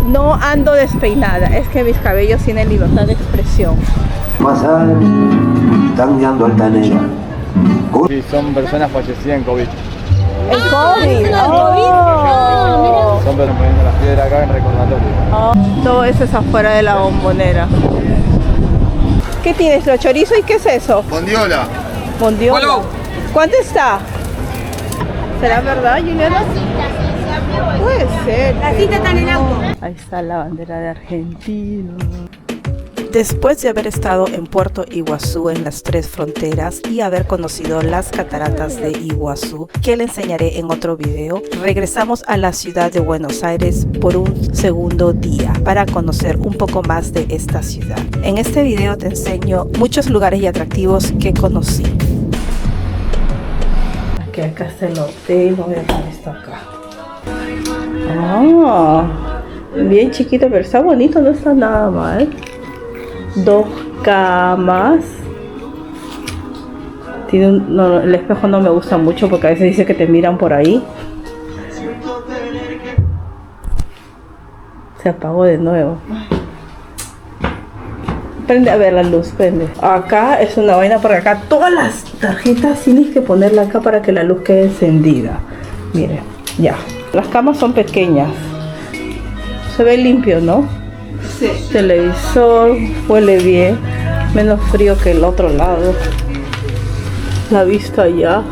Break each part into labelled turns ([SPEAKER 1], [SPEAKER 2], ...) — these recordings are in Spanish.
[SPEAKER 1] No ando despeinada, es que mis cabellos tienen libertad de expresión.
[SPEAKER 2] Pasar tangueando altanera.
[SPEAKER 3] Sí, son personas fallecidas en COVID.
[SPEAKER 1] El COVID.
[SPEAKER 3] Son personas poniendo las piedras acá en recordatorio.
[SPEAKER 1] Todo eso es afuera de la Bombonera. ¿Qué tienes? ¿Lo chorizo y qué es eso?
[SPEAKER 3] Bondiola.
[SPEAKER 1] Bondiola.
[SPEAKER 3] Hola.
[SPEAKER 1] ¿Cuánto está? ¿Será verdad, Juliana? Puede ser.
[SPEAKER 4] La cita está en el auto.
[SPEAKER 1] Ahí está la bandera de Argentina.
[SPEAKER 5] Después de haber estado en Puerto Iguazú en las 3 fronteras y haber conocido las cataratas de Iguazú, que le enseñaré en otro video, regresamos a la ciudad de Buenos Aires por un segundo día para conocer un poco más de esta ciudad. En este video te enseño muchos lugares y atractivos que conocí.
[SPEAKER 1] Acá está el hotel, voy a dejar esto acá. Ah, bien chiquito, pero está bonito, no está nada mal. 2 camas. Tiene no, el espejo no me gusta mucho porque a veces dice que te miran por ahí. Se apagó de nuevo. Prende a ver la luz, prende. Acá es una vaina porque acá todas las tarjetas tienes que ponerla acá para que la luz quede encendida. Miren, ya. Las camas son pequeñas. Se ve limpio, ¿no? Sí. Televisor, huele bien. Menos frío que el otro lado. La vista allá.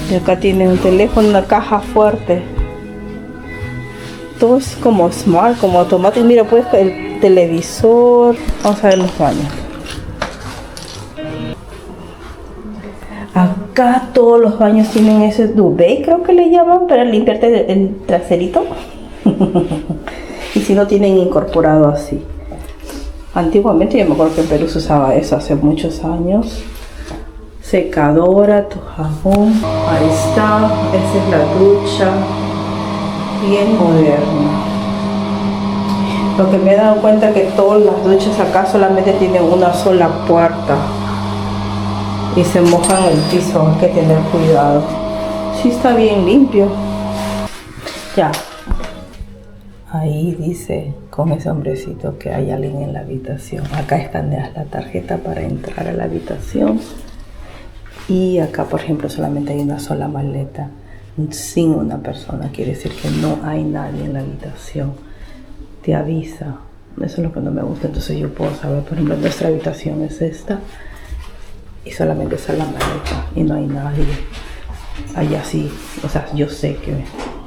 [SPEAKER 1] Y acá tiene un teléfono, una caja fuerte. Todo es como smart, como automático. Mira, pues el televisor. Vamos a ver los baños. Acá todos los baños tienen ese duvet, creo que le llaman, para limpiarte el traserito. Y si no, tienen incorporado así. Antiguamente yo me acuerdo que en Perú se usaba eso hace muchos años. Secadora, tu jabón. Ahí está, esa es la ducha. Bien moderna. Lo que me he dado cuenta que todas las duchas acá solamente tienen una sola puerta. Y se mojan el piso, hay que tener cuidado. Sí está bien limpio. Ya. Ahí dice con ese hombrecito que hay alguien en la habitación. Acá escaneas la tarjeta para entrar a la habitación. Y acá, por ejemplo, solamente hay una sola maleta sin una persona. Quiere decir que no hay nadie en la habitación. Te avisa. Eso es lo que no me gusta. Entonces yo puedo saber, por ejemplo, nuestra habitación es esta. Y solamente está la maleta y no hay nadie. Allá sí, o sea, yo sé que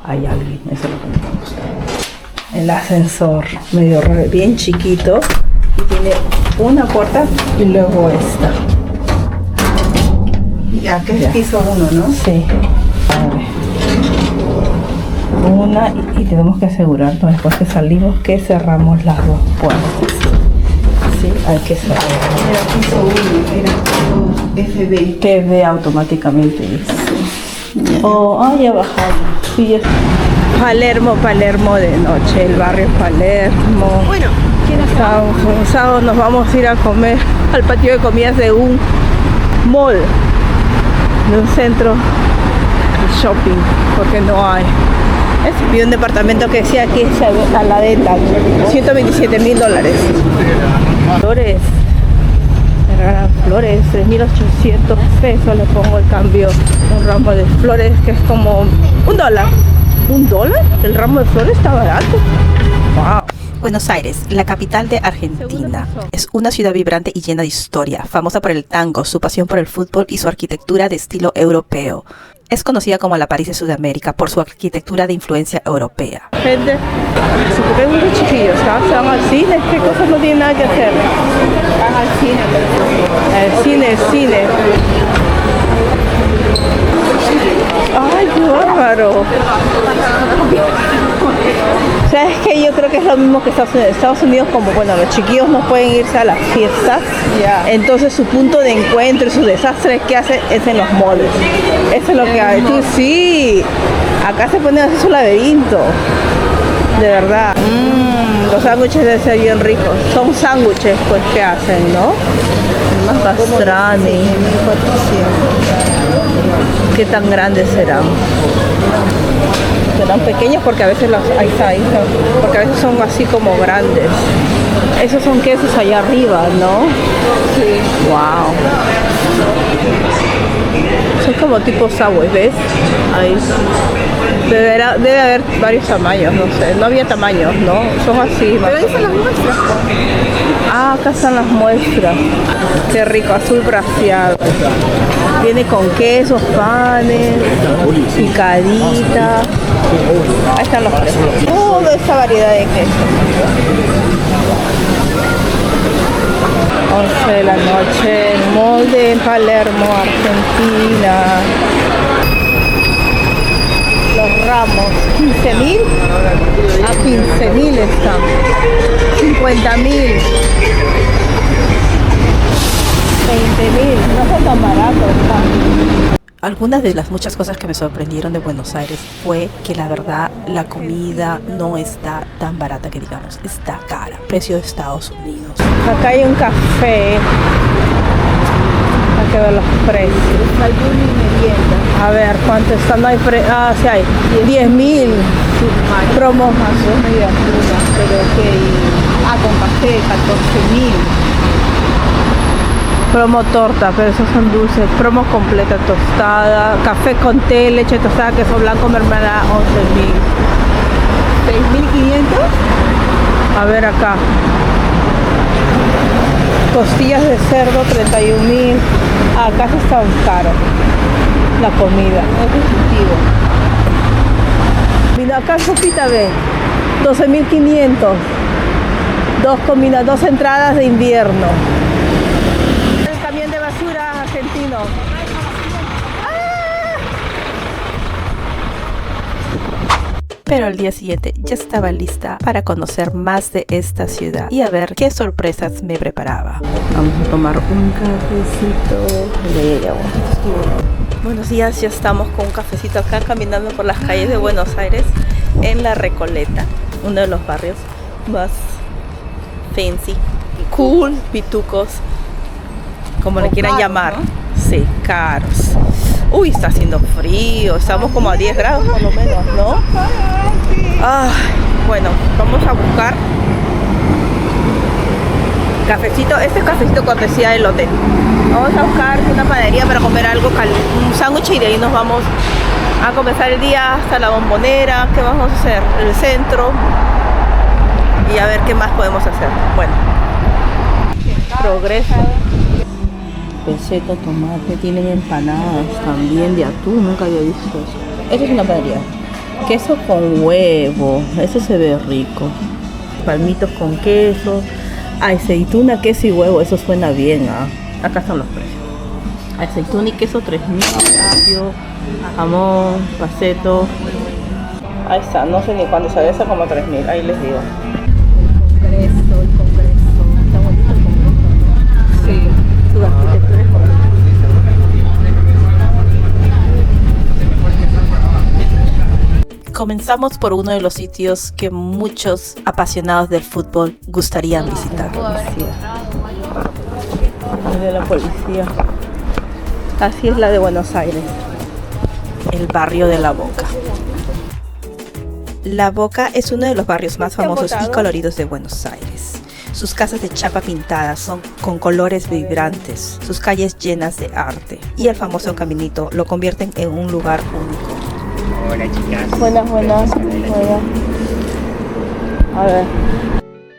[SPEAKER 1] hay alguien. Eso es lo que no me gusta. El ascensor, medio raro, bien chiquito. Y tiene una puerta y luego esta.
[SPEAKER 4] Ya, que es piso 1, ¿no?
[SPEAKER 1] Sí. A ver. Una y tenemos que asegurarnos después que salimos que cerramos las 2 puertas. Sí, hay que cerrar.
[SPEAKER 4] Era piso 1, era FB.
[SPEAKER 1] Que ve automáticamente. Sí. Oh, ya bajamos. Sí, ya está. Palermo de noche, el barrio Palermo.
[SPEAKER 4] Bueno,
[SPEAKER 1] Sábado nos vamos a ir a comer al patio de comidas de un mall, de un centro de shopping, porque no hay. Vi un departamento que decía aquí a la venta, $127,000. Flores, me regalan flores, 3.800 pesos le pongo el cambio. Un ramo de flores que es como $1. ¿$1? El ramo de flores está barato. Wow.
[SPEAKER 5] Buenos Aires, la capital de Argentina, es una ciudad vibrante y llena de historia, famosa por el tango, su pasión por el fútbol y su arquitectura de estilo europeo. Es conocida como la París de Sudamérica por su arquitectura de influencia europea.
[SPEAKER 1] Gente, se ven unos chiquillos, ¿sabes? Se van al cine, ¿qué cosas no tienen nada que hacer? Van al cine, el cine. ¡Ay, qué bárbaro! ¿Sabes qué? Yo creo que es lo mismo que Estados Unidos. Estados Unidos, como bueno, los chiquillos no pueden irse a las fiestas, entonces su punto de encuentro y sus desastres que hacen es en los malls. Eso es lo que hay. Sí, acá se ponen a hacer su laberinto. De verdad. Los sándwiches deben ser bien ricos. Son sándwiches, pues, que hacen, ¿no? Más pastrami. ¿Qué tan grandes serán? serán pequeños porque a veces ahí está, porque a veces son así como grandes. Esos son quesos allá arriba, ¿no? Sí. Wow. Son como tipo Subway, ¿ves? Ahí. Debe haber varios tamaños, no sé. No había tamaños, ¿no? Son así.
[SPEAKER 4] Pero ahí están las muestras.
[SPEAKER 1] Ah, acá están las muestras. Qué rico, azul braseado. Viene con quesos, panes, picadita. Ahí están los precios. Toda esta variedad de quesos. 11 de la noche, el mall de Palermo, Argentina. Los ramos, 15.000 a 15.000 están. 50.000. 20.000, no son tan baratos están.
[SPEAKER 5] Algunas de las muchas cosas que me sorprendieron de Buenos Aires fue que la verdad la comida no está tan barata que digamos, está cara, precio de Estados Unidos.
[SPEAKER 1] Acá hay un café. Hay que ver los precios.
[SPEAKER 4] Desayuno y merienda.
[SPEAKER 1] A ver, ¿cuánto está? No hay sí hay. 10.000. Promos más.
[SPEAKER 4] Media luna, pero con café, 14.000.
[SPEAKER 1] Promo torta, pero esos son dulces. Promo completa, tostada. Café con té, leche tostada, queso blanco, mermelada, 11.000.
[SPEAKER 4] 6.500.
[SPEAKER 1] A ver acá. Costillas de cerdo, 31.000. Acá sí está caro la comida.
[SPEAKER 4] Es distintivo.
[SPEAKER 1] Mira, acá sopita ve, 12.500. Dos entradas de invierno. El camión de basura argentino.
[SPEAKER 5] Pero al día siguiente ya estaba lista para conocer más de esta ciudad y a ver qué sorpresas me preparaba.
[SPEAKER 1] Vamos a tomar un cafecito. Buenos días, ya estamos con un cafecito acá caminando por las calles de Buenos Aires en La Recoleta, uno de los barrios más fancy, cool, pitucos, como le quieran llamar. ¿No? Sí, caros. Uy, está haciendo frío, estamos como a 10 grados por lo menos, ¿no? Ay, bueno, vamos a buscar cafecito. Este es cafecito cortesía del hotel. Vamos a buscar una panadería para comer algo, un sándwich, y de ahí nos vamos a comenzar el día hasta la Bombonera. ¿Qué vamos a hacer? El centro. Y a ver qué más podemos hacer. Bueno, Progreso. Peseto, tomate, tienen empanadas también de atún, nunca había visto eso. Eso es una panadería. Queso con huevo, eso se ve rico. Palmitos con queso, aceituna, queso y huevo, eso suena bien. Acá están los precios. Aceituna y queso 3.000, apio, jamón, paceto. Ahí está, no sé ni cuándo sale eso, como 3.000, ahí les digo.
[SPEAKER 4] El congreso. Está bonito el congreso. Sí.
[SPEAKER 1] Su arquitectura es bonita.
[SPEAKER 5] Comenzamos por uno de los sitios que muchos apasionados del fútbol gustarían visitar.
[SPEAKER 1] De la policía. Así es la de Buenos Aires.
[SPEAKER 5] El barrio de La Boca. La Boca es uno de los barrios más famosos y coloridos de Buenos Aires. Sus casas de chapa pintada son con colores vibrantes, sus calles llenas de arte y el famoso caminito lo convierten en un lugar único.
[SPEAKER 3] Hola chicas.
[SPEAKER 1] Buenas. A ver.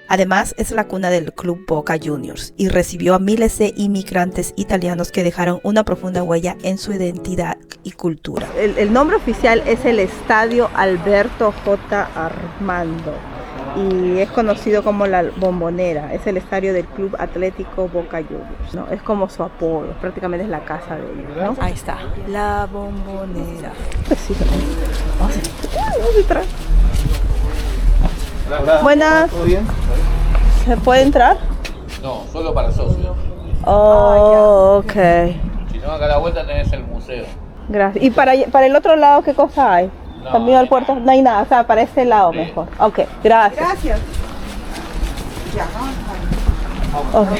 [SPEAKER 5] Además, es la cuna del Club Boca Juniors y recibió a miles de inmigrantes italianos que dejaron una profunda huella en su identidad y cultura.
[SPEAKER 1] El nombre oficial es el Estadio Alberto J. Armando y es conocido como la Bombonera. Es el estadio del Club Atlético Boca Juniors, ¿no? Es como su apodo, prácticamente es la casa de ellos, ¿no?
[SPEAKER 5] Ahí está, la Bombonera.
[SPEAKER 1] Sí, vamos a entrar. Buenas.
[SPEAKER 3] ¿Todo bien?
[SPEAKER 1] ¿Se puede entrar?
[SPEAKER 3] No, solo para socios.
[SPEAKER 1] Oh, ok.
[SPEAKER 3] Si no, acá a la vuelta tenés el museo.
[SPEAKER 1] Gracias. ¿Y para el otro lado qué cosa hay?
[SPEAKER 3] No,
[SPEAKER 1] Camino al puerto, no hay nada, o sea, para este lado mejor. Ok, gracias.
[SPEAKER 4] Gracias. Ya, vamos.
[SPEAKER 1] Ok.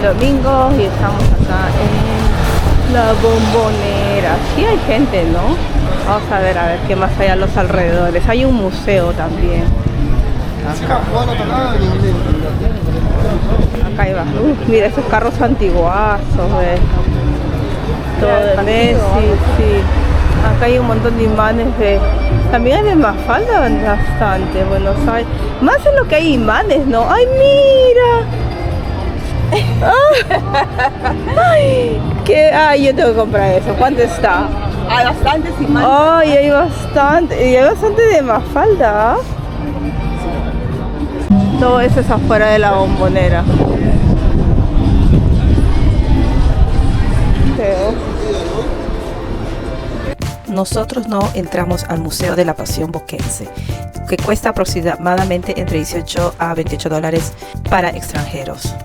[SPEAKER 1] buen domingo y estamos acá en la Bombonera. Sí hay gente, ¿no? Vamos a ver qué más hay a los alrededores. Hay un museo también. Acá iba. Mira esos carros antiguazos, ¿ves? Todo de Messi, sí. Acá hay un montón de imanes de... También hay de Mafalda bastante, Buenos Aires. Más en lo que hay imanes, ¿no? ¡Ay, mira! ¡Ay! ¿Qué? Ay, yo tengo que comprar eso. ¿Cuánto está?
[SPEAKER 4] Hay bastantes imanes.
[SPEAKER 1] Ay, hay bastante. Y hay bastante de Mafalda. Todo eso es afuera de la Bombonera.
[SPEAKER 5] Nosotros no entramos al Museo de la Pasión Boquense, que cuesta aproximadamente entre 18 a 28 dólares para extranjeros.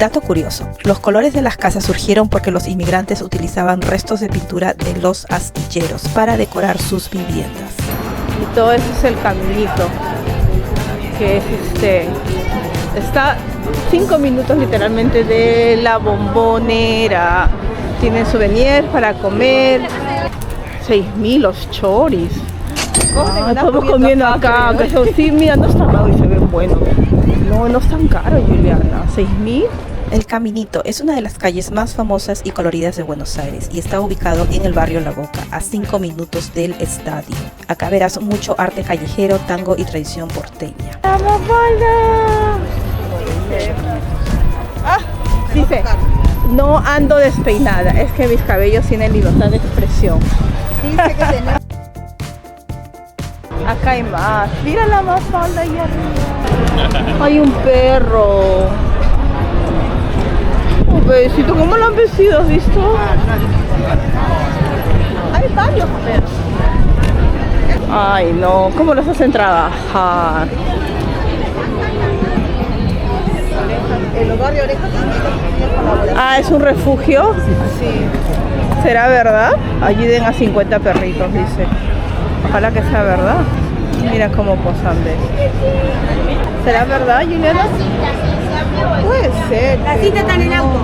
[SPEAKER 5] Dato curioso, los colores de las casas surgieron porque los inmigrantes utilizaban restos de pintura de los astilleros para decorar sus viviendas.
[SPEAKER 1] Y todo eso es el caminito, que es está 5 minutos literalmente de la Bombonera. Tienen souvenirs para comer. 6.000 los choris. Estamos comiendo acá, que son, sí, mira, no están malos y se ven buenos. No están caros, Juliana. 6.000.
[SPEAKER 5] El Caminito es una de las calles más famosas y coloridas de Buenos Aires y está ubicado en el barrio La Boca, a 5 minutos del estadio. Acá verás mucho arte callejero, tango y tradición porteña.
[SPEAKER 1] ¡La Mafalda! Dice, no ando despeinada, es que mis cabellos tienen libertad de expresión.
[SPEAKER 4] Dice que tenemos...
[SPEAKER 1] Acá hay más. Mira la Mafalda ahí arriba. Hay un perro. Un besito. ¿Cómo lo han vestido? ¿Has visto? Hay varios perros. Ay, no. ¿Cómo los hacen trabajar?
[SPEAKER 4] El hogar de Orejas también.
[SPEAKER 1] Ah, ¿es un refugio?
[SPEAKER 4] Sí.
[SPEAKER 1] ¿Será verdad? Ayuden a 50 perritos, dice. Ojalá que sea verdad. Mira cómo posan, ¿ves? ¿Será verdad, Juliana? Puede ser.
[SPEAKER 4] La cita está en el auto.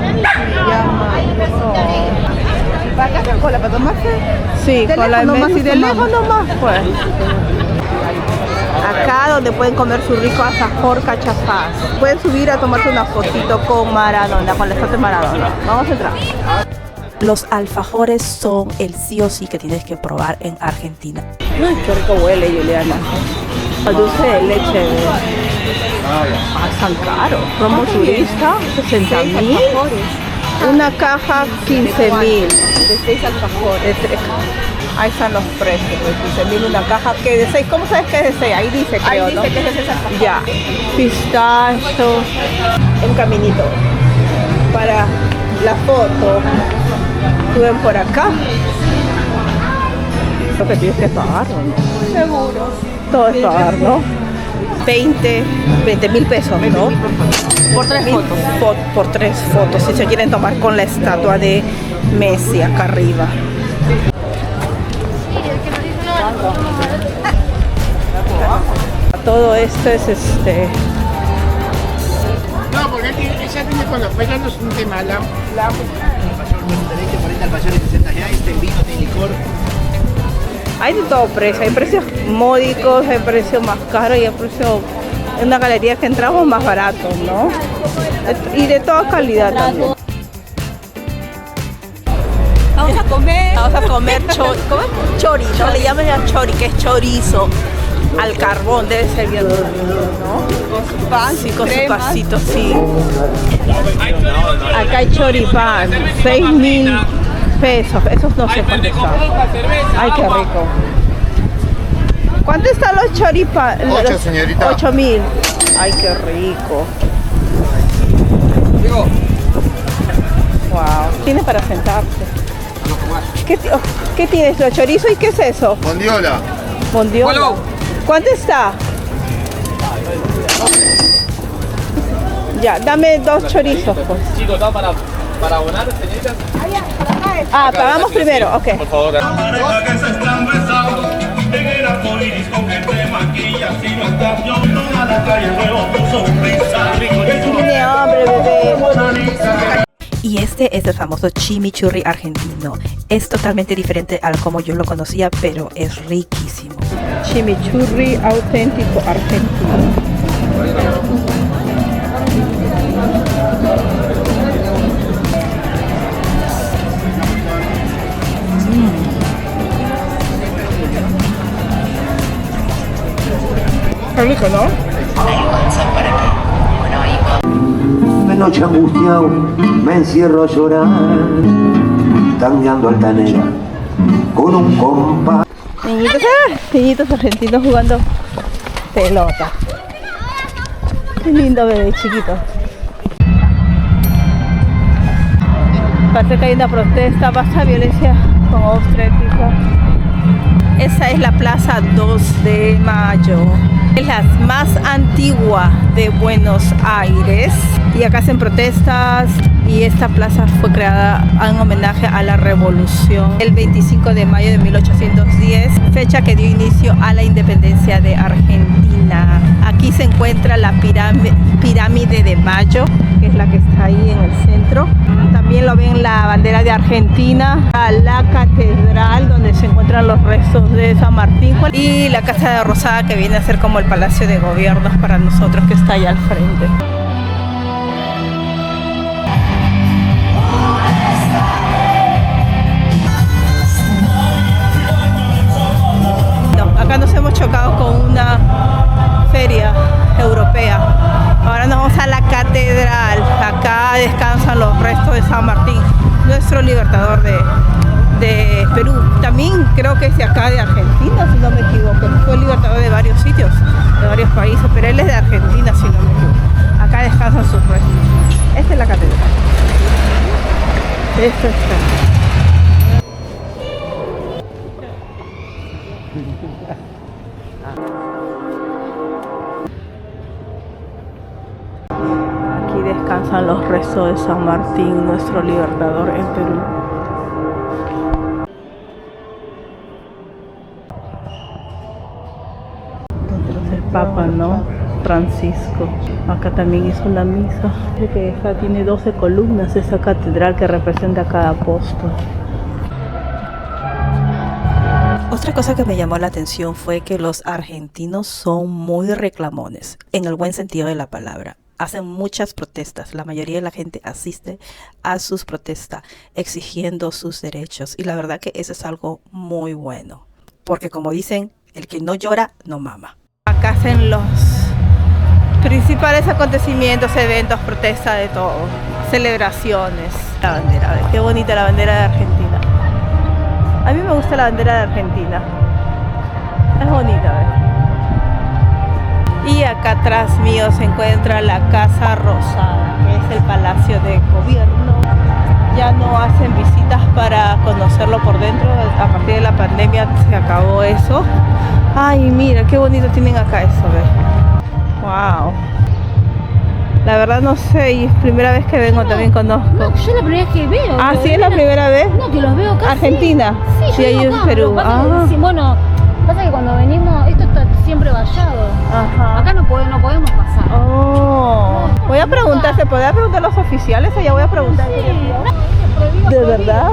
[SPEAKER 4] ¿Para acá con la para tomarse?
[SPEAKER 1] Sí,
[SPEAKER 4] De
[SPEAKER 1] con la
[SPEAKER 4] lejos nomás
[SPEAKER 1] Messi de
[SPEAKER 4] tomamos.
[SPEAKER 1] lejos nomás, pues. Acá donde pueden comer su rico alfajor cachapaz. Pueden subir a tomarse una fotito con Maradona, con la estatua de Maradona. Vamos a entrar.
[SPEAKER 5] Los alfajores son el sí o sí que tienes que probar en Argentina.
[SPEAKER 1] Ay, qué rico huele, Juliana. El dulce de leche. Tan caro. Promo turista, 60.000. Una caja, 15.000.
[SPEAKER 4] De 6 alfajores.
[SPEAKER 1] Ahí están los precios, de 15.000 una caja, que de 6, ¿cómo sabes que es de 6? Ahí dice, creo,
[SPEAKER 4] Ahí
[SPEAKER 1] ¿no?
[SPEAKER 4] dice que es de 6 alfajores.
[SPEAKER 1] Ya, pistachos, un caminito para la foto. Suben por acá. Lo que tienes que pagar, ¿no?
[SPEAKER 4] Seguro.
[SPEAKER 1] Todo es pagar, ¿no? 20.000 pesos, ¿no?
[SPEAKER 4] Por 3 fotos.
[SPEAKER 1] Por 3 fotos, si se quieren tomar con la estatua de Messi acá arriba. Todo esto es
[SPEAKER 6] No, porque ella tiene con los pelos no es un tema. La
[SPEAKER 1] hay de todo precio, hay precios módicos, hay precios más caros y hay precios en una galería que entramos más baratos, ¿no? Y de toda calidad también.
[SPEAKER 4] Vamos a comer.
[SPEAKER 1] Vamos a comer chori, no le llaman ya chori, que es chorizo al carbón, debe ser bien rico, ¿no?
[SPEAKER 4] Con su pan,
[SPEAKER 1] Sí, con su
[SPEAKER 4] crema.
[SPEAKER 1] pasito, sí. Acá hay choripán, 6.000 pesos, esos no sé cuánto están. Ay, qué rico. ¿Cuánto están los choripán?
[SPEAKER 3] 8, señorita.
[SPEAKER 1] 8.000. Ay, qué rico. Wow. Tiene para sentarse. ¿Qué tienes? ¿Lo chorizo y qué es eso?
[SPEAKER 3] Bondiola.
[SPEAKER 1] Bondiola. ¿Cuánto está? Ya, dame 2 chorizos, pues.
[SPEAKER 7] Chicos, ¿está para abonar, señoritas?
[SPEAKER 1] Ah, pagamos primero, ok.
[SPEAKER 7] Por favor.
[SPEAKER 8] Pareja que se están besando en el arcoíris con que te maquillas y no estás yo a la calle veo tu sonrisa.
[SPEAKER 1] Tiene hambre, bebé.
[SPEAKER 5] Y este es el famoso chimichurri argentino. Es totalmente diferente a como yo lo conocía, pero es riquísimo.
[SPEAKER 1] Chimichurri auténtico argentino. Qué rico, ¿no?
[SPEAKER 2] De noche angustiado me encierro a llorar, tangueando altanera con un compás.
[SPEAKER 1] Niñitos argentinos jugando pelota. Qué lindo bebé chiquito. Parece que hay una protesta, basta violencia con obstétrica. Esa es la Plaza 2 de Mayo. Es la más antigua de Buenos Aires y acá hacen protestas y esta plaza fue creada en homenaje a la revolución el 25 de mayo de 1810, fecha que dio inicio a la independencia de Argentina. Aquí se encuentra la pirámide de Mayo, que es la que está ahí en el centro. También lo ven la bandera de Argentina, la catedral donde se encuentran los restos de San Martín y la Casa de Rosada, que viene a ser como el Palacio de Gobierno para nosotros, que está allá al frente. Acá nos hemos chocado con una feria europea. Ahora nos vamos a la catedral. Acá descansan los restos de San Martín, nuestro libertador de Perú. También creo que es de acá, de Argentina, si no me equivoco. Fue libertador de varios sitios, de varios países, pero él es de Argentina, si no me equivoco. Acá descansan sus restos. Esta es la catedral. Esto está. Aquí descansan los restos de San Martín, nuestro libertador en Perú. Entonces el Papa, ¿no? Francisco. Acá también hizo la misa. Dice que esta tiene 12 columnas, esa catedral que representa a cada apóstol.
[SPEAKER 5] Otra cosa que me llamó la atención fue que los argentinos son muy reclamones, en el buen sentido de la palabra. Hacen muchas protestas, la mayoría de la gente asiste a sus protestas exigiendo sus derechos y la verdad que eso es algo muy bueno, porque como dicen, el que no llora no mama.
[SPEAKER 1] Acá hacen los principales acontecimientos, eventos, protestas de todo, celebraciones. La bandera, a ver, qué bonita la bandera de Argentina. A mí me gusta la bandera de Argentina, es bonita, ¿ves? Y acá atrás mío se encuentra la Casa Rosada, que es el Palacio de Gobierno. Ya no hacen visitas para conocerlo por dentro, a partir de la pandemia se acabó eso. Ay, mira, qué bonito tienen acá eso, ¿ves? Wow. La verdad no sé, y es primera vez que vengo, no, también conozco.
[SPEAKER 9] No, yo la primera vez que veo.
[SPEAKER 1] Ah, ¿sí es la primera vez?
[SPEAKER 9] No, que los veo acá.
[SPEAKER 1] ¿Argentina?
[SPEAKER 9] Sí,
[SPEAKER 1] sí, ahí en Perú.
[SPEAKER 9] Sí, bueno, pasa que cuando venimos, esto está siempre vallado.
[SPEAKER 1] Ajá.
[SPEAKER 9] Acá no podemos pasar.
[SPEAKER 1] Oh. Voy a preguntar, ¿se podría preguntar a los oficiales? O ya voy a preguntar. Sí. ¿De verdad?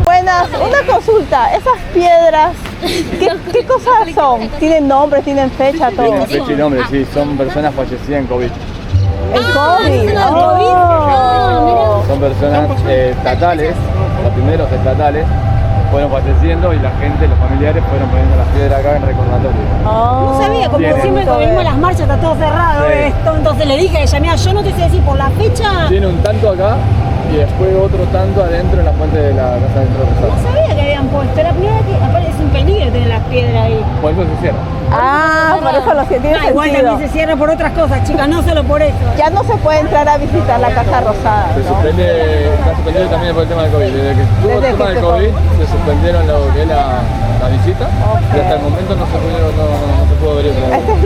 [SPEAKER 1] Buenas, una consulta. Esas piedras, ¿qué cosas son? ¿Tienen nombre, tienen fecha, todo?
[SPEAKER 3] Tienen fecha y nombre, sí, son personas fallecidas en COVID.
[SPEAKER 1] ¿El COVID? Oh.
[SPEAKER 3] Son personas estatales, los primeros estatales, fueron falleciendo y la gente, los familiares fueron poniendo las piedras acá en recordatorio.
[SPEAKER 1] Oh.
[SPEAKER 9] No sabía, como
[SPEAKER 3] Tiene.
[SPEAKER 9] siempre cuando venimos a las marchas está todo cerrado esto, entonces le dije a ella, mira, yo no te sé decir por la fecha.
[SPEAKER 3] Tiene un tanto acá y después otro tanto adentro en la fuente de la casa dentro de
[SPEAKER 9] No
[SPEAKER 3] Rosario.
[SPEAKER 9] sabía que habían puesto, la primera que aparte es un peligro tener las piedras ahí.
[SPEAKER 3] Por eso se cierra.
[SPEAKER 1] Ah, por eso lo tiene
[SPEAKER 9] Igual
[SPEAKER 1] sentido.
[SPEAKER 9] también se cierra por otras cosas, chicas, no solo por eso.
[SPEAKER 1] Ya no se puede entrar a visitar la Casa Rosada,
[SPEAKER 3] Se
[SPEAKER 1] ¿no?
[SPEAKER 3] suspende, está suspendido también por el tema del COVID. Desde que estuvo el tema del COVID, se suspendieron lo que es la visita y hasta el momento no se pudo ver eso.
[SPEAKER 1] Este es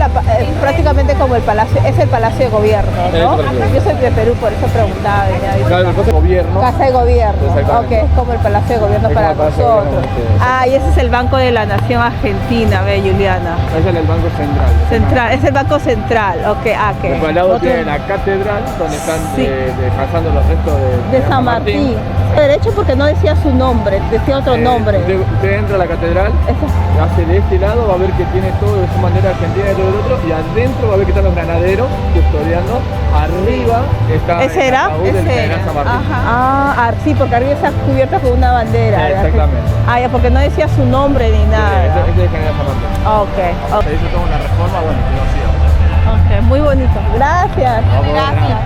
[SPEAKER 1] prácticamente como el palacio, es el Palacio de Gobierno, ¿no? Yo soy de Perú, por eso preguntaba.
[SPEAKER 3] Claro, el Palacio de Gobierno.
[SPEAKER 1] Casa de Gobierno,
[SPEAKER 3] Exactamente.
[SPEAKER 1] ok, es como el Palacio de Gobierno
[SPEAKER 3] Es
[SPEAKER 1] para
[SPEAKER 3] como el Palacio de
[SPEAKER 1] nosotros. otro. Ah, y ese es el Banco de la Nación Argentina, ve, Juliana.
[SPEAKER 3] Ese es el Banco Central.
[SPEAKER 1] Central, es el Banco Central, ok, ¿qué?
[SPEAKER 3] Después al lado tiene la catedral, donde están
[SPEAKER 1] Sí.
[SPEAKER 3] descansando los restos
[SPEAKER 1] De San Martín. Derecho porque no decía su nombre, decía otro nombre.
[SPEAKER 3] Usted entra a la catedral,
[SPEAKER 1] Esa-
[SPEAKER 3] hace de este lado, va a ver que tiene todo de su bandera argentina y todo el otro, y adentro va a ver que están los granaderos custodiando. Arriba está
[SPEAKER 1] ¿Ese era?
[SPEAKER 3] el general San Martín.
[SPEAKER 1] Sí, porque arriba está cubierta con una bandera.
[SPEAKER 3] Sí, exactamente.
[SPEAKER 1] Ah, ya, porque no decía su nombre ni nada.
[SPEAKER 3] Ese es el general San Martín.
[SPEAKER 1] Ok,
[SPEAKER 3] Se hizo toda una reforma, bueno, que no hacía.
[SPEAKER 1] ok, muy bonito. Gracias.
[SPEAKER 3] Gracias.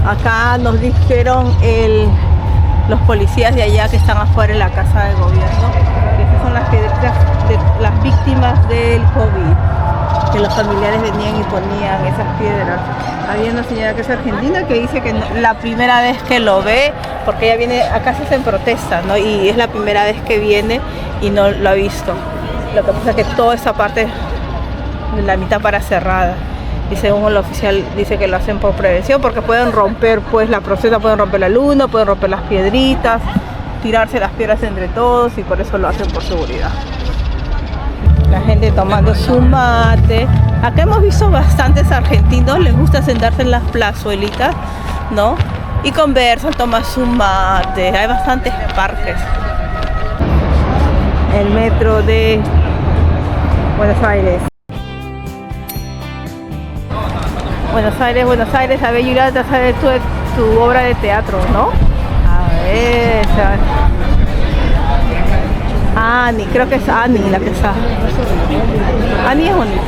[SPEAKER 1] Acá nos dijeron los policías de allá que están afuera en la casa de gobierno, que estas son las piedritas de las víctimas del COVID, que los familiares venían y ponían esas piedras. Había una señora que es argentina que dice que la primera vez que lo ve, porque ella viene, acá se hacen protestas, ¿no? Y es la primera vez que viene y no lo ha visto. Lo que pasa es que toda esa parte, la mitad para cerrada. Y según el oficial dice que lo hacen por prevención porque pueden romper pues la protesta, pueden romper la luna, pueden romper las piedritas, tirarse las piedras entre todos y por eso lo hacen por seguridad. La gente tomando su mate. Acá hemos visto bastantes argentinos, les gusta sentarse en las plazuelitas, ¿no? Y conversan, toman su mate. Hay bastantes parques. El metro de Buenos Aires. Buenos Aires, a ver, Juliana, a ver tu obra de teatro, ¿no? A ver, Ani, creo que es Ani la que está. Ani es bonito.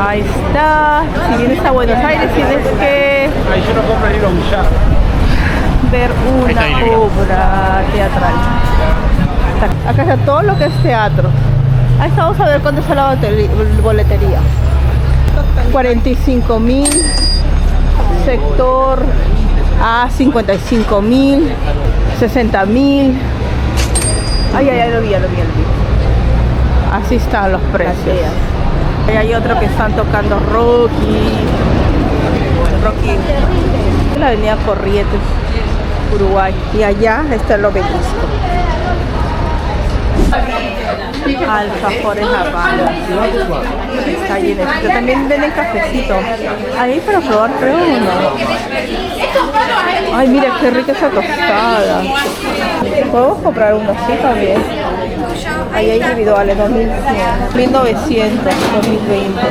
[SPEAKER 1] Ahí está. Si vienes a Buenos Aires tienes que ver una obra teatral. Acá está todo lo que es teatro. Ahí está, vamos a ver cuándo está la boletería. 45.000, sector A 55.000, 60.000. Ay, lo vi. Así están los precios. Ahí hay otro que están tocando Rocky. La avenida Corrientes, Uruguay. Y allá está el Obelisco. Alfajores Habana. Está lleno. Pero también venden cafecito. Ahí para probar, creo, no. Ay, mira qué rica esa tostada. Podemos comprar uno así también. Ahí hay individuales, 2.100, 1.900, 2020.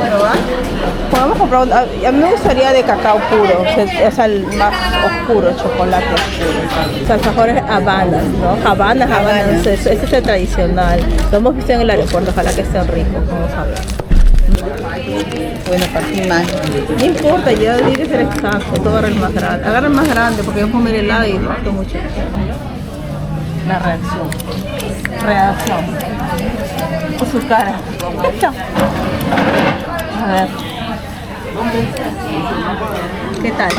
[SPEAKER 1] Podemos comprar uno. A mí me gustaría de cacao puro, o sea, el más oscuro, chocolate oscuro. Alfajores Habanas, ¿no? Habanas, ese es el tradicional. Lo hemos visto en el aeropuerto, ojalá que estén ricos, vamos a ver. Bueno, para ti más. No importa, ya tiene que ser exacto, todo agarra el más grande. Agarra el más grande porque yo puedo comer helado y no mucho. La reacción. Con su cara. A ver. ¿Qué tal?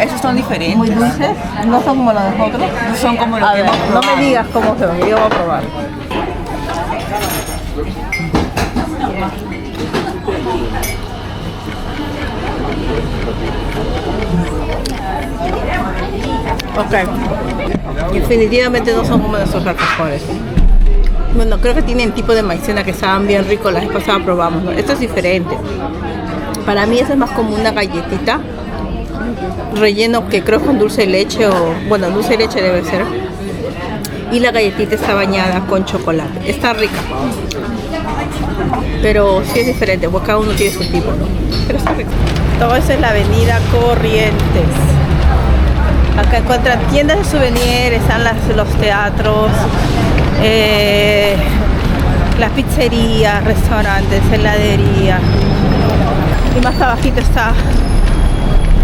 [SPEAKER 4] Esos son diferentes.
[SPEAKER 1] ¿Muy dulces? ¿No son como los de nosotros?
[SPEAKER 4] No son como los
[SPEAKER 1] A
[SPEAKER 4] que
[SPEAKER 1] ver,
[SPEAKER 4] hemos
[SPEAKER 1] no
[SPEAKER 4] probado.
[SPEAKER 1] me digas cómo se ve, yo voy a probar. Ok. Definitivamente no son como nuestros alfajores. Bueno, creo que tienen tipo de maicena que estaban bien ricos, la vez pasada probamos, ¿no? Esto es diferente. Para mí eso es más como una galletita relleno que creo con dulce de leche o... Bueno, dulce de leche debe ser. Y la galletita está bañada con chocolate. Está rica. Pero sí es diferente, porque cada uno tiene su tipo, ¿no? Pero está rico. Todo eso es la avenida Corrientes. Acá encuentran tiendas de souvenirs, están los teatros, las pizzerías, restaurantes, heladería. Y más abajito está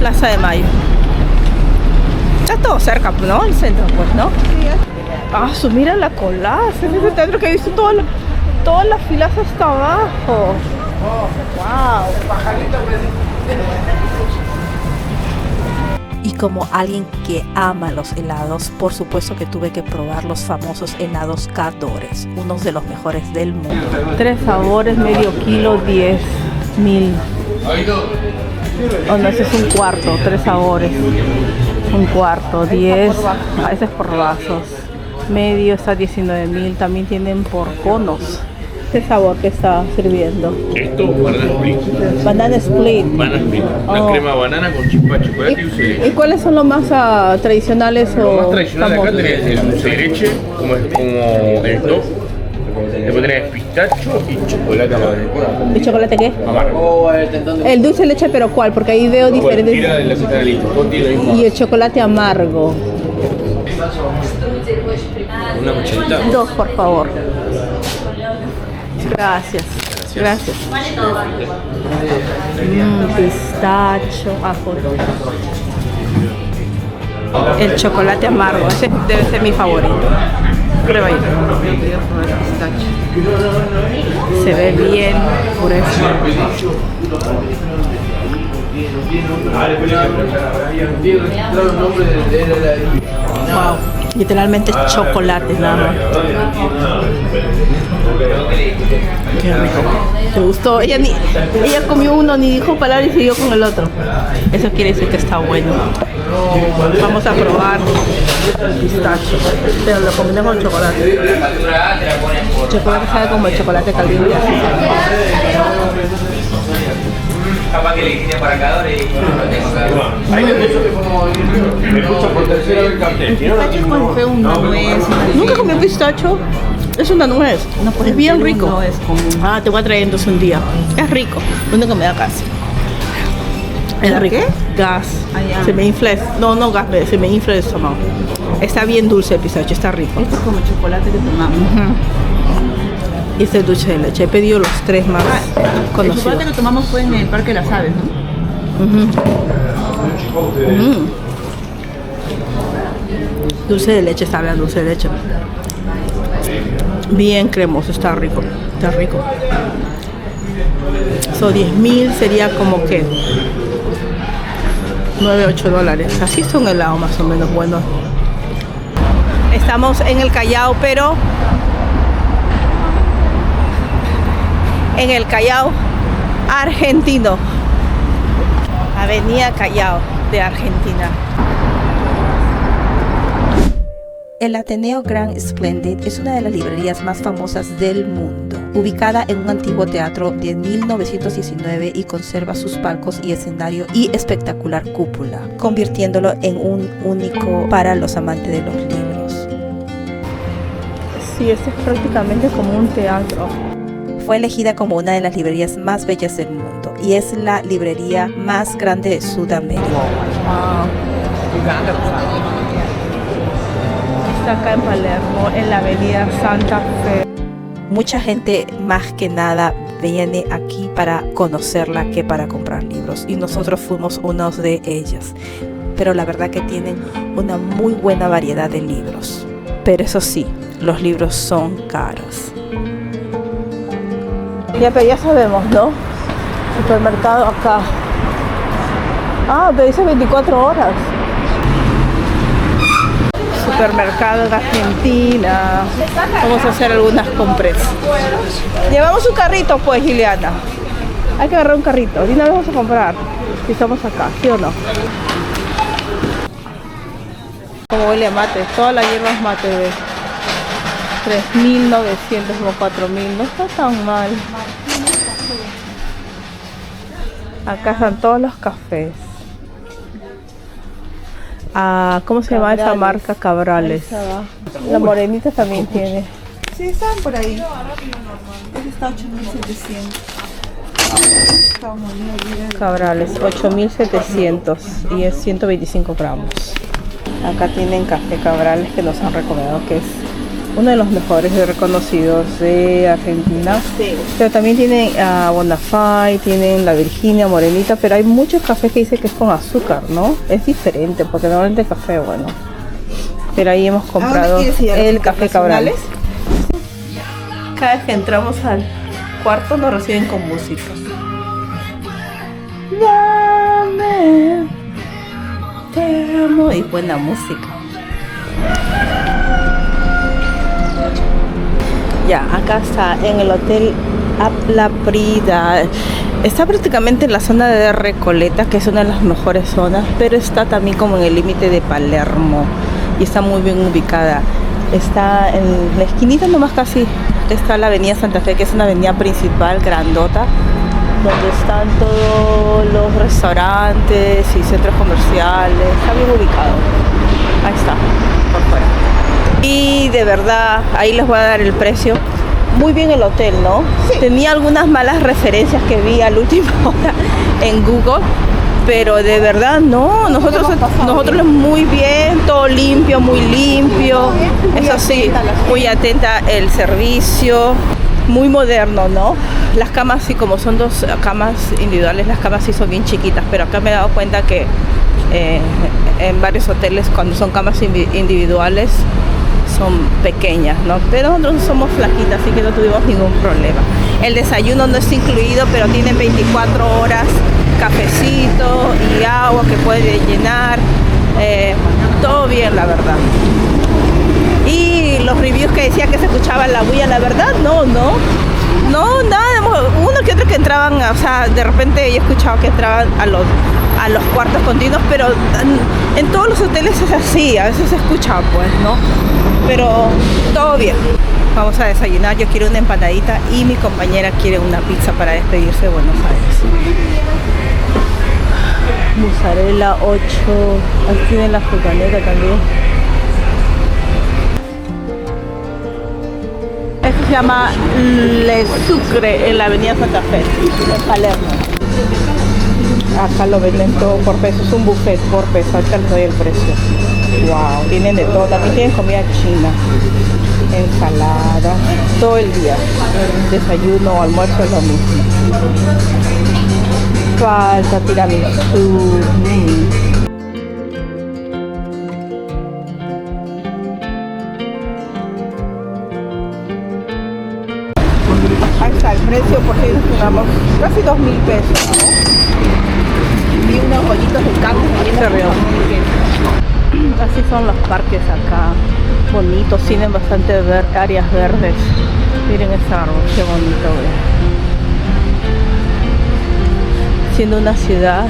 [SPEAKER 1] Plaza de Mayo. Está todo cerca, ¿no? El centro, pues, ¿no? Ah, mira la colaza, es ese teatro que he visto todas las filas hasta abajo. Wow.
[SPEAKER 5] Y como alguien que ama los helados, por supuesto que tuve que probar los famosos helados Cadores, unos de los mejores del mundo.
[SPEAKER 1] 3 sabores, medio kilo, 10.000. Oh, no, ese es un cuarto, 3 sabores. Un cuarto, 10. Ah, ese es por vasos. medio está 19.000. También tienen por conos. ¿Qué sabor que está sirviendo?
[SPEAKER 10] Esto, banana split.
[SPEAKER 1] Banana split.
[SPEAKER 10] Banana split. Una crema de banana con chispa de chocolate y dulce de leche.
[SPEAKER 1] ¿Y cuáles son los más tradicionales
[SPEAKER 10] Lo
[SPEAKER 1] o
[SPEAKER 10] más tradicional de acá
[SPEAKER 1] famosos?
[SPEAKER 10] tenés el dulce de leche, como el top. Después tenés pistacho y chocolate amargo.
[SPEAKER 1] ¿Y chocolate qué?
[SPEAKER 10] Amargo.
[SPEAKER 1] El dulce de leche, pero ¿cuál? Porque ahí veo diferentes.
[SPEAKER 10] Tira de la cita de listo. Contiene lo mismo.
[SPEAKER 1] Y el chocolate amargo.
[SPEAKER 10] Una cucharita.
[SPEAKER 1] 2, por favor. Gracias. Gracias. Pistacho. El chocolate amargo. Ese debe ser mi favorito. Prueba ahí. Se ve bien pureza. Wow, literalmente chocolate nada más. Qué rico. ¿Te gustó? Ella comió uno, ni dijo palabra y siguió con el otro. Eso quiere decir que está bueno. Vamos a probar el pistacho, pero lo combiné con el chocolate. El chocolate sabe como el chocolate caliente.
[SPEAKER 7] Capaz que le tiene para acá y
[SPEAKER 10] Ahí me escucho por tercera vez el cartel.
[SPEAKER 4] Fue una nuez.
[SPEAKER 1] ¿Nunca comí pistacho? Es una nuez.
[SPEAKER 4] No, pues
[SPEAKER 1] es bien
[SPEAKER 4] el
[SPEAKER 1] rico.
[SPEAKER 4] no es común.
[SPEAKER 1] Ah, te voy a traer entonces un día. Es rico. Lo único que me da gas. Es rico.
[SPEAKER 4] ¿Qué?
[SPEAKER 1] Gas.
[SPEAKER 4] Ah, ya.
[SPEAKER 1] Se me infla. No gas, se me infla el estómago. Está bien dulce el pistacho, está rico.
[SPEAKER 4] Esto es como chocolate que tomamos.
[SPEAKER 1] Y este es dulce de leche. He pedido los 3 más
[SPEAKER 4] El
[SPEAKER 1] conocidos.
[SPEAKER 4] chocolate que tomamos fue en el Parque de las Aves, ¿no?
[SPEAKER 1] Dulce de leche, sabe a dulce de leche. Bien cremoso, está rico. Está rico. So 10.000 sería como que $9-8. Así es un helado más o menos bueno. Estamos en el Callao, pero en el Callao argentino. Avenida Callao de Argentina.
[SPEAKER 5] El Ateneo Grand Splendid es una de las librerías más famosas del mundo, ubicada en un antiguo teatro de 1919 y conserva sus palcos y escenario y espectacular cúpula, convirtiéndolo en un único para los amantes de los libros.
[SPEAKER 1] Sí, este es prácticamente como un teatro.
[SPEAKER 5] Fue elegida como una de las librerías más bellas del mundo y es la librería más grande de Sudamérica.
[SPEAKER 1] Está acá en Palermo, en la avenida Santa Fe.
[SPEAKER 5] Mucha gente más que nada viene aquí para conocerla que para comprar libros y nosotros fuimos unos de ellas. Pero la verdad que tienen una muy buena variedad de libros. Pero eso sí, los libros son caros.
[SPEAKER 1] Ya, pero ya sabemos, ¿no? Supermercado acá. Ah, pero dice 24 horas. Supermercado en Argentina. Vamos a hacer algunas compras. Llevamos un carrito, pues, Giliana. Hay que agarrar un carrito. De una vez vamos a comprar. Si estamos acá, ¿sí o no? Como huele a mate. Todas las hierbas mate de 3.900 o 4.000. No está tan mal. Acá están todos los cafés. Ah, ¿cómo se llama esa marca? Cabrales. La morenita también tiene.
[SPEAKER 4] Sí, están por ahí. Este está 8.700.
[SPEAKER 1] Cabrales, 8.700 y es 125 gramos. Acá tienen café Cabrales que nos han recomendado que es uno de los mejores y reconocidos de Argentina.
[SPEAKER 4] Sí.
[SPEAKER 1] Pero también tienen Bonafide, tienen la Virginia, Morenita, pero hay muchos cafés que dicen que es con azúcar, ¿no? Es diferente porque normalmente el café, bueno. Pero ahí hemos comprado el café Cabrales. Cada vez que entramos al cuarto nos reciben con música. Dame, te amo, y buena música. Ya, acá está en el hotel La Prida. Está prácticamente en la zona de Recoleta, que es una de las mejores zonas, pero está también como en el límite de Palermo y está muy bien ubicada. Está en la esquinita nomás casi, está la avenida Santa Fe, que es una avenida principal, grandota, donde están todos los restaurantes y centros comerciales. Está bien ubicado. Ahí está, por fuera. Y de verdad, ahí les voy a dar el precio. Muy bien el hotel, ¿no? Sí. Tenía algunas malas referencias que vi a la última hora en Google, pero de verdad no, nosotros muy bien, todo limpio, muy limpio. Eso sí, muy atenta el servicio, muy moderno, ¿no? Las camas, sí, como son dos camas individuales, las camas sí son bien chiquitas, pero acá me he dado cuenta que en varios hoteles, cuando son camas individuales, son pequeñas, ¿no? Pero nosotros somos flaquitas, así que no tuvimos ningún problema. El desayuno no está incluido, pero tienen 24 horas, cafecito y agua que puede llenar. Todo bien, la verdad. Y los reviews que decía que se escuchaba la bulla, la verdad, no, nada, uno que otro que entraban, o sea, de repente yo he escuchado que entraban a los cuartos continuos, pero en todos los hoteles es así, a veces se escucha, pues, ¿no? Pero todo bien. Vamos a desayunar, yo quiero una empanadita y mi compañera quiere una pizza para despedirse de Buenos Aires. Mozzarella 8, aquí tienen la frutanera también. Esto se llama Le Sucre en la avenida Santa Fe, en Palermo. Acá lo venden todo por peso, es un buffet por peso, ahorita les doy el precio. Wow, tienen de todo, también tienen comida china, ensalada, todo el día. Desayuno o almuerzo es lo mismo. Falta tiramisú. Ahí está el precio, por si nos pagamos casi 2.000 pesos, ¿no? Y unos bollitos de carne también se rió. Así son los parques acá, bonitos, tienen bastante áreas verdes. Miren ese árbol, qué bonito, ¿ve? Siendo una ciudad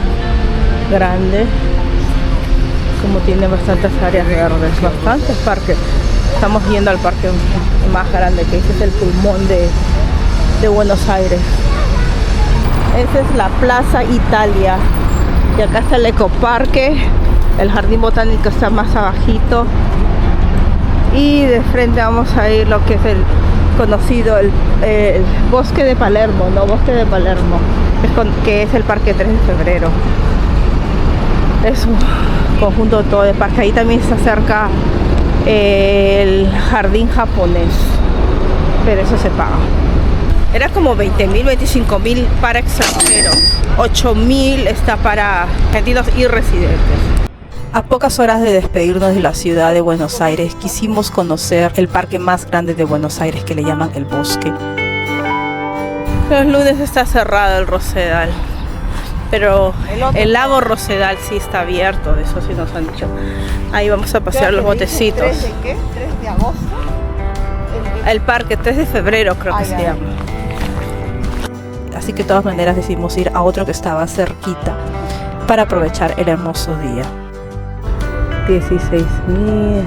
[SPEAKER 1] grande, como tiene bastantes áreas verdes, bastantes parques. Estamos yendo al parque más grande, que ese es el pulmón de Buenos Aires. Esa es la Plaza Italia. Y acá está el ecoparque, el jardín botánico está más abajito. Y de frente vamos a ir lo que es el conocido el bosque de Palermo, ¿no? Bosque de Palermo, que es el parque 3 de febrero. Es un conjunto todo de parques. Ahí también está cerca el jardín japonés, pero eso se paga. Era como 20.000, 25.000 para extranjeros, 8.000 está para argentinos y residentes.
[SPEAKER 5] A pocas horas de despedirnos de la ciudad de Buenos Aires, quisimos conocer el parque más grande de Buenos Aires, que le llaman El Bosque.
[SPEAKER 1] Los lunes está cerrado el Rosedal, pero el lago Rosedal sí está abierto, de eso sí nos han dicho. Ahí vamos a pasear los botecitos.
[SPEAKER 4] ¿3 de qué? ¿3 de agosto?
[SPEAKER 1] El parque 3 de febrero creo que se llama.
[SPEAKER 5] Así que de todas maneras decidimos ir a otro que estaba cerquita para aprovechar el hermoso día.
[SPEAKER 1] 16.000,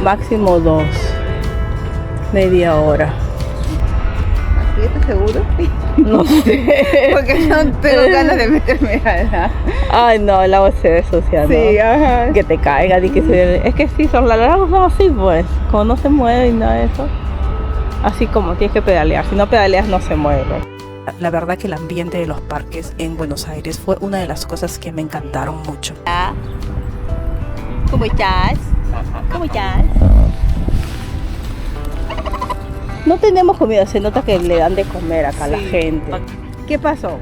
[SPEAKER 1] máximo 2, media hora.
[SPEAKER 4] ¿Estás seguro?
[SPEAKER 1] No sé.
[SPEAKER 4] Porque no tengo ganas de meterme allá.
[SPEAKER 1] Ay, no, el agua se ve sucia, ¿no?
[SPEAKER 4] Sí, ajá.
[SPEAKER 1] Que te caiga y que se... Es que sí, son las lagos son así, pues. Como no se mueve y nada de eso. Así como tienes que pedalear. Si no pedaleas, no se mueve.
[SPEAKER 5] La verdad que el ambiente de los parques en Buenos Aires fue una de las cosas que me encantaron mucho.
[SPEAKER 1] ¿Cómo estás? ¿Cómo estás? No tenemos comida, se nota que le dan de comer acá a la gente. ¿Qué pasó?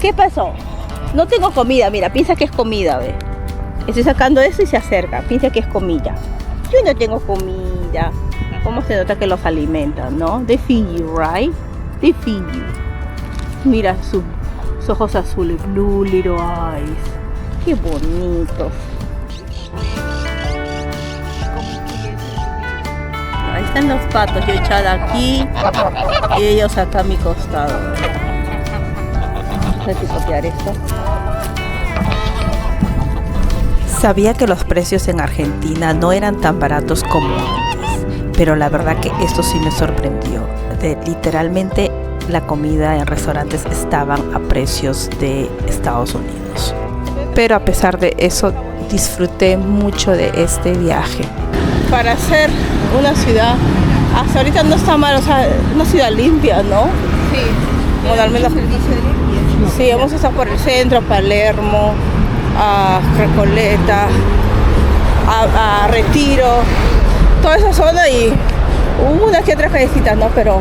[SPEAKER 1] ¿Qué pasó? No tengo comida, mira, piensa que es comida, ve. Estoy sacando eso y se acerca, piensa que es comida. Yo no tengo comida. ¿Cómo se nota que los alimentan, no? They feed you, right? They feed you. Mira sus ojos azules, blue little eyes. Qué bonitos. Ahí están los patos, yo echada aquí y ellos acá a mi costado. Voy a copiar esto.
[SPEAKER 5] Sabía que los precios en Argentina no eran tan baratos como antes, pero la verdad que esto sí me sorprendió. Literalmente la comida en restaurantes estaban a precios de Estados Unidos. Pero a pesar de eso, disfruté mucho de este viaje.
[SPEAKER 1] Para ser una ciudad, hasta ahorita no está mal, o sea, una ciudad limpia, ¿no?
[SPEAKER 4] Sí.
[SPEAKER 1] Bueno, al menos sí, hemos estado por el centro, Palermo, a Recoleta, a Retiro, toda esa zona, y hubo unas que otras callecitas, ¿no? Pero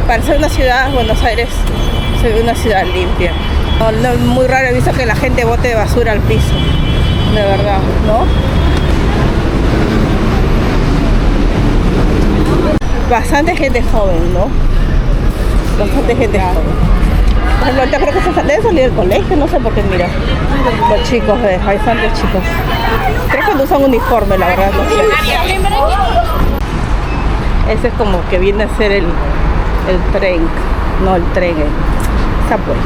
[SPEAKER 1] para ser una ciudad, Buenos Aires se ve una ciudad limpia. No, muy raro he visto que la gente bote basura al piso, de verdad, ¿no? Bastante gente joven, ¿no? Bastante gente joven. Por ejemplo, ahorita creo que se debe salir del colegio, no sé por qué, mira. Los chicos, hay tantos chicos. Creo que no usan uniforme, la verdad, no sé. Ese es como que viene a ser el tren, no el tren, el subway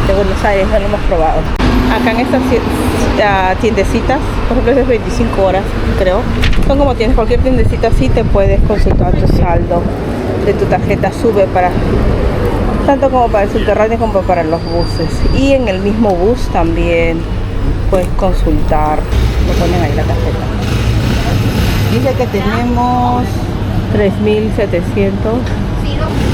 [SPEAKER 1] de Buenos Aires, no lo hemos probado. Acá en estas tiendecitas, por ejemplo, es 25 horas, creo. Son como tienes cualquier tiendecita así, te puedes consultar tu saldo de tu tarjeta SUBE para tanto como para el subterráneo como para los buses. Y en el mismo bus también puedes consultar, lo ponen ahí la tarjeta. Dice que tenemos 3.700.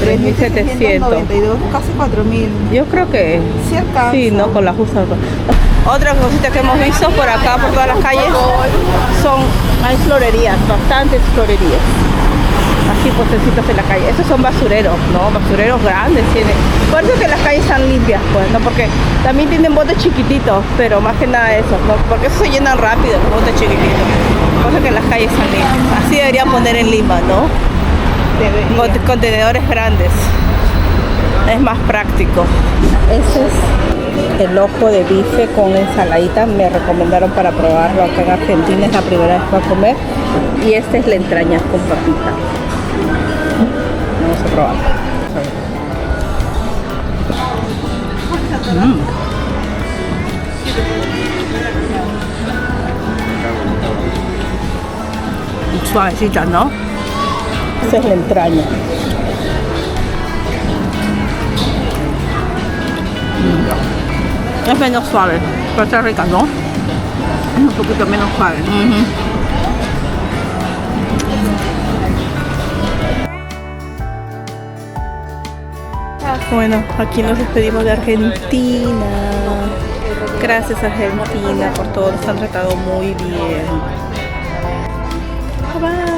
[SPEAKER 1] 3.792,
[SPEAKER 4] casi 4.000.
[SPEAKER 1] Yo creo que
[SPEAKER 4] cerca.
[SPEAKER 1] Sí, ¿no? Con la justa. Otra cosita que hemos visto por acá, por todas las calles, hay florerías, bastantes florerías. Así puestecitos en la calle. Estos son basureros, ¿no? Basureros grandes tienen. Por eso que las calles están limpias, pues, ¿no? Porque también tienen botes chiquititos, pero más que nada esos, ¿no? Porque esos se llenan rápido, los botes chiquititos. Por eso que las calles están limpias. Así deberían poner en Lima, ¿no? Contenedores grandes. Es más práctico. Este es el ojo de bife con ensaladita. Me recomendaron para probarlo acá en Argentina. Es la primera vez que voy a comer. Y esta es la entraña con papita. Vamos a probarlo. Suavecita, ¿no? Esa es la entraña. Es menos suave, pero está rica, ¿no? Es un poquito menos suave. Bueno, aquí nos despedimos de Argentina. Gracias, Argentina, por todo. Nos han tratado muy bien. Bye.